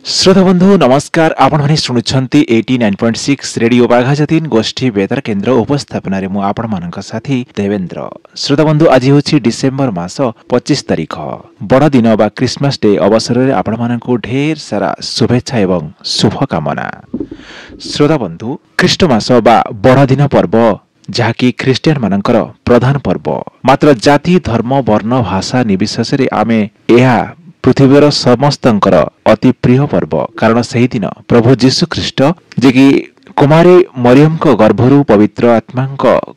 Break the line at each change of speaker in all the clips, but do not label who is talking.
श्रोता बंधु नमस्कार आपण माने शुणुछंती 89.6 रेडियो बाघाजातीन गोष्ठी बेतार केन्द्र उपस्थापन रे मु आपण मानक साथी देवेंद्र। श्रोता बंधु आज होछि डिसेंबर मास 25 तारिख बड़ दिन बा क्रिसमस डे अवसर रे आपण मानकु ढेर सारा शुभेच्छा एवं शुभ कामना। श्रोता बंधु ख्रीष्टमास बा बड़ दिन पर्व जहाँकि ख्रीस्टियन मानकर प्रधान पर्व मात्र जाति धर्म वर्ण भाषा निर्विशेष रे आमे एहा पृथ्वीर समस्तंकर अति प्रिय पर्व कारण सही दिन प्रभु जीशु ख्रीष्ट जे कि कुमारी मरियम को गर्भरु पवित्र आत्मा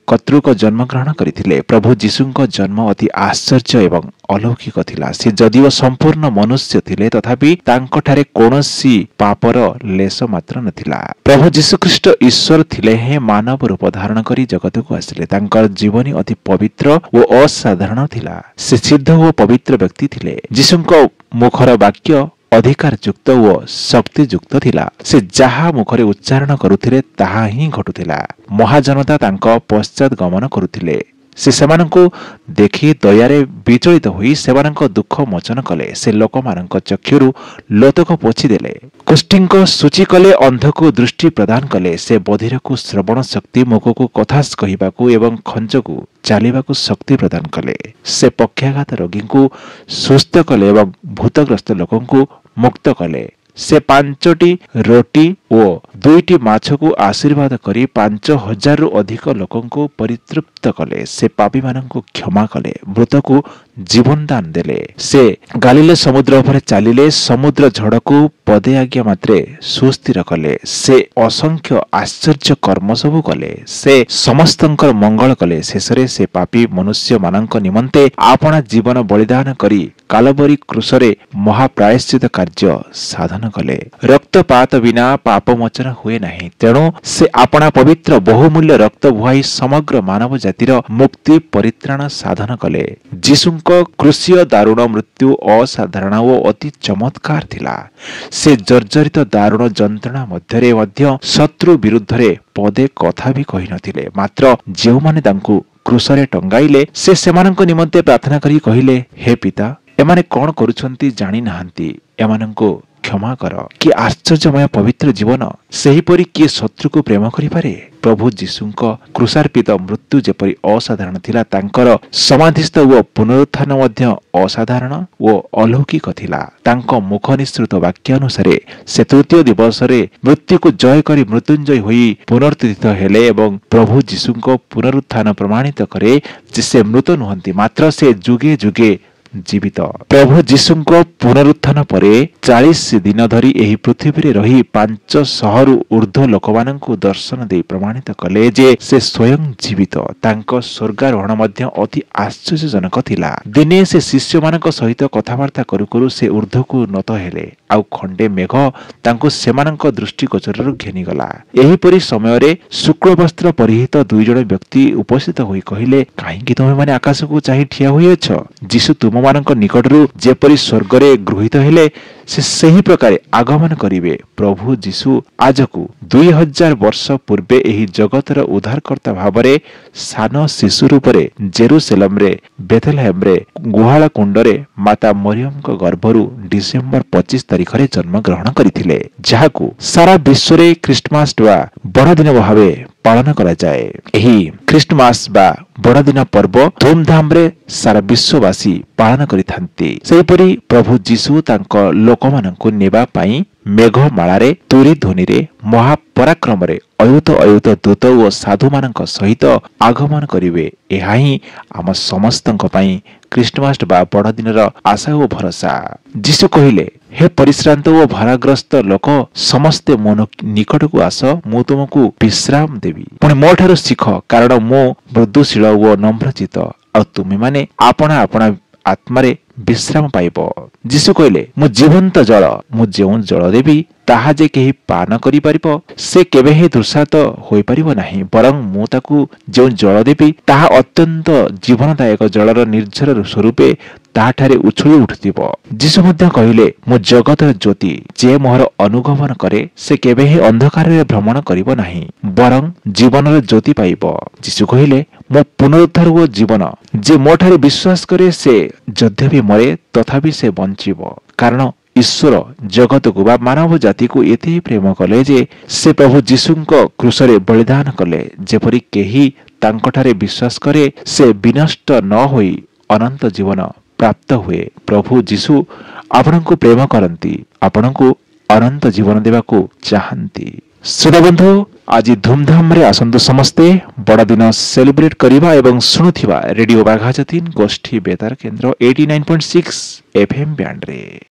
कतृक जन्म ग्रहण करथिले। प्रभु जीशुଙ୍କ जन्म अति आश्चर्य एवं अलौकिक थिला। से जदिव संपूर्ण मनुष्य थिले तथापि तांको ठारे कोनोसी पापर लेस मात्र नथिला। प्रभु जीशु ख्रीष्ट ईश्वर थिले हे मानव रूप धारण करी जगत को आसिले। तांकर जीवनी अति पवित्र व असाधारण थिला। से सिद्ध व पवित्र व्यक्ति थिले। जीशुଙ୍କ मुखर वाक्य अधिकार युक्त व शक्ति युक्त थिला। से जहा मुखरे उच्चारण करुथिले ताहा ही घटुथिला। महाजनता तांको पश्चात गमन करुथिले। से सेमानंको देखि दयारे विचलित होई सेमानंको दुख मोचन कले। से लोकमानंको चक्षुरु लोतक पोछि देले। कुष्ठिंको सूची कले अंधको दृष्टि प्रदान कले। से बधिरको श्रवण शक्ति मुखको कथास कहिबाकू एवं खंजको चालिबाकू शक्ति प्रदान कले। से पक्षाघात रोगींकु सुस्थ कले एवं भूतग्रस्त लोकंकु मुक्त कले। से 5टी रोटी और 2टी माछ को आशीर्वाद करी 5000 रु अधिक लोकंकु परितृप्त कले। से पापी मानंकु क्षमा कले। मृत को जीवन दान देले। से गालिले समुद्र पर चालिले समुद्र झड़ को पदे आज्ञा मात्रे सुस्थिर कले। से असंख्य आश्चर्य कर्म सबु कले। से समस्तंकर मंगल कले। शेषरे से पापी मनुष्य मानंक निमंते आपना जीवन बलिदान करी कालबरी क्रूसरे महाप्रायश्चित कार्य साधन कले। रक्तपात बिना पाप मोचन हुए नहीं। तेणु से आपना पवित्र बहुमूल्य रक्त बुहाई समग्र मानव जातिर मुक्ति परित्राण साधन कले। जीशुଙ୍କ क्रूसीय दारुण मृत्यु असाधारण व अति चमत्कार थिला। से जर्जरित दारुण जंत्रणा मध्यरे मध्य शत्रु विरुद्धरे पदे कथा भी कहि नथिले। मात्र जेउ माने तांकु क्रूसरे टंगाइले से सेमानंक निमंते प्रार्थना करी कहिले, हे पिता एमाने कौन करुछंती जानी नाहंती, एमानंको क्षमा कर। कि आश्चर्यमय पवित्र जीवन सेहीपरि किए शत्रु को प्रेम करि पारे। प्रभु जीशुଙ୍କ क्रूसार्पित मृत्यु जेपरि असाधारण थिला तांकर समाधिस्थ व पुनरुत्थान मध्य असाधारण व अलौकिक थिला। तांको मुख निसृत वाक्य अनुसार से तृतीय दिवस रे मृत्यु को जय करी मृत्युंजय होई पुनरुत्थित हेले एवं प्रभु जीशुଙ୍କ पुनरुत्थान प्रमाणित करे जे से मृत नुहंती मात्र से जुगे जुगे जीवित। प्रभु जीशुଙ୍କ पुनरुत्थान परे 40 दिन धरी एही पृथ्वी रे रही 500 रु ऊर्ध्व लोकमानंकु दर्शन दे प्रमाणित कले जे से स्वयं जीवित। तांको स्वर्गारोहण मध्य अति आश्चर्यजनक थिला। दिने से शिष्य मानक सहित कथावार्ता करू करू से ऊर्ध्वकु नत हेले। आउ खंडे मेघ तांको सेमानक दृष्टि गोचररु घेनी गला। एही परि समय रे शुक्ल वस्त्र परिहित दुई जण व्यक्ति उपस्थित होई कहिले, काहेकि तुमे माने आकाश को चाहि ठिया होई अछ? जीशु तुम मानक निकटरू जेपरि स्वर्गरे गृहीत हेले से सही प्रकार आगमन करिवे। प्रभु जीशु आजकु 2000 वर्ष पूर्वे एही जगतर उद्धारकर्ता भावरे सान शिशु रूपरे जेरुसलेम रे बेथलेहेम रे गुहाळ कुंडरे माता मरियमक गर्भरु डिसेंबर 25 तारिख रे जन्म ग्रहण करिथिले। जाहाकु सारा विश्व रे क्रिसमस बा बड़ दिन भावे पालन करा जाए। एही क्रिसमस बा बड़ दिन पर्व धूमधाम रे सारा विश्ववासी पालन करिथांती। सेहिपरि प्रभु जीशु तांको लोकमानंकु नेबा पई मेघमालारे तुरी ध्वनिरे महापराक्रम रे अयुत अयुत दूत व साधु मानक सहित आगमन करिवे। एहा ही आम समस्तंक पई क्रिसमस बा बड़ दिनर आशा व भरोसा। जीशु कहिले, हे परिश्रांत व भाराग्रस्त लोक समस्ते मो निकट को आस, मु तुमको विश्राम देवी। पुणी मो ठारू शिख कारण मो मृदुशील व नम्रचित, आ तुमे माने आपना आपना आत्मारे विश्राम पाइब। जीशु कहले, मु जीवंत जल, मु जेउ जल देवी ताहा जे केही पान करि परिबो से केबे हे दुर्सात होई परिबो नाही, बरं मु ताकू जेउ जल देवी ताहा अत्यंत जीवनदायक जलर निर्झर स्वरूपे ताठारे उछुली उठुथिबो। जीशु मध्य कहिले, मु जगतर ज्योति, जे मोहर अनुगमन करे से केबे हे अंधकार रे भ्रमण करिबो नाही, बरं जीवनर ज्योति पाइबो। जीशु कहिले, मु पुनरुद्धार व जीवन, जे मोठारे विश्वास करे से यद्यपि मरे तथापि से बंचिबो, कारण ईश्वर जगत को बा मानव जाति को एते प्रेम कले जे से प्रभु जीशुଙ୍କ क्रूसरे बलिदान कले जेपरि केही तांकठारे विश्वास करे से विनष्ट न होई अनंत जीवन प्राप्त हुए। प्रभु जीशु आपणको प्रेम करती आपणको अनंत जीवन देवाको चाहती। श्रोता बंधु आज धूमधाम रे आसंतु समस्ते बड़ दिन सेलिब्रेट करिबा एवं सुनुथिबा रेडियो बाघाजतीन गोष्ठी बेतार केन्द्र 89.6 एफएम बैंड रे।